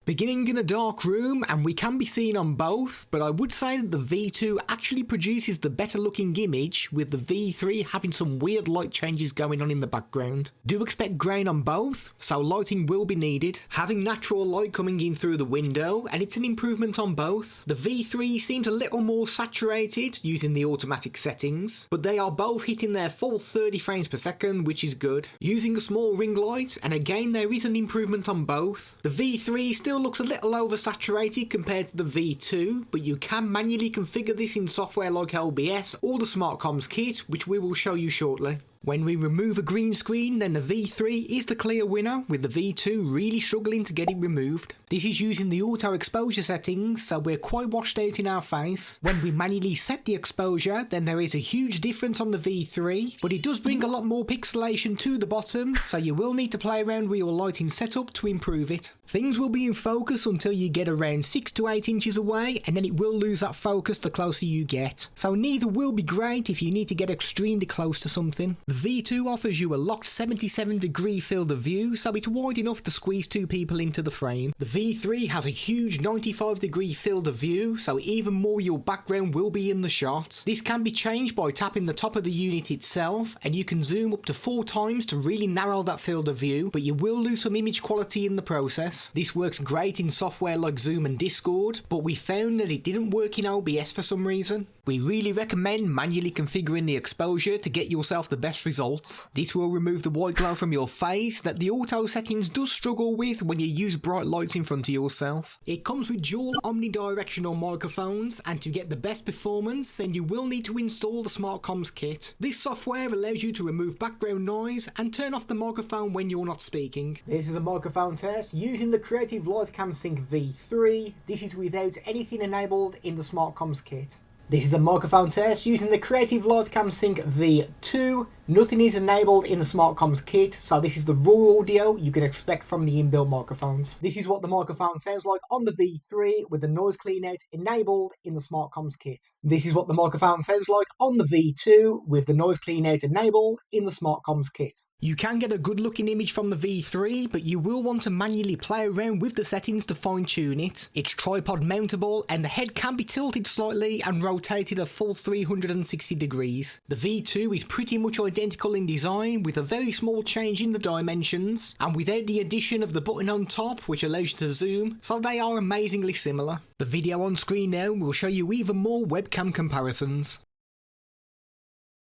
Beginning in a dark room, and we can be seen on both, but I would say that the V2 actually produces the better looking image, with the V3 having some weird light changes going on in the background. Do expect grain on both, so lighting will be needed. Having natural light coming in through the window, and it's an improvement on both. The V3 seems a little more saturated using the automatic settings, but they are both hitting their full 30 frames per second, which is good. Using a small ring light, and again there is an improvement on both. The V3 still looks a little oversaturated compared to the V2, but you can manually configure this in software like OBS or the SmartComms kit, which we will show you shortly. When we remove a green screen, then the V3 is the clear winner, with the V2 really struggling to get it removed. This is using the auto exposure settings, so we're quite washed out in our face. When we manually set the exposure, then there is a huge difference on the V3, but it does bring a lot more pixelation to the bottom, so you will need to play around with your lighting setup to improve it. Things will be in focus until you get around 6 to 8 inches away, and then it will lose that focus the closer you get. So neither will be great if you need to get extremely close to something. The V2 offers you a locked 77-degree field of view, so it's wide enough to squeeze 2 people into the frame. The V3 has a huge 95-degree field of view, so even more your background will be in the shot. This can be changed by tapping the top of the unit itself, and you can zoom up to 4 times to really narrow that field of view, but you will lose some image quality in the process. This works great in software like Zoom and Discord, but we found that it didn't work in OBS for some reason. We really recommend manually configuring the exposure to get yourself the best results. This will remove the white glow from your face that the auto settings does struggle with when you use bright lights in front of yourself. It comes with dual omnidirectional microphones, and to get the best performance then you will need to install the SmartComms kit. This software allows you to remove background noise and turn off the microphone when you're not speaking. This is a microphone test using the Creative Live Cam Sync V3. This is without anything enabled in the SmartComms kit. This is a microphone test using the Creative Live Cam Sync V2. Nothing is enabled in the SmartComms kit, so this is the raw audio you can expect from the inbuilt microphones. This is what the microphone sounds like on the V3 with the noise clean out enabled in the SmartComms kit. This is what the microphone sounds like on the V2 with the noise clean out enabled in the SmartComms kit. You can get a good looking image from the V3, but you will want to manually play around with the settings to fine tune it. It's tripod mountable, and the head can be tilted slightly and rotated a full 360 degrees. The V2 is pretty much identical in design, with a very small change in the dimensions, and without the addition of the button on top which allows you to zoom, so they are amazingly similar. The video on screen now will show you even more webcam comparisons.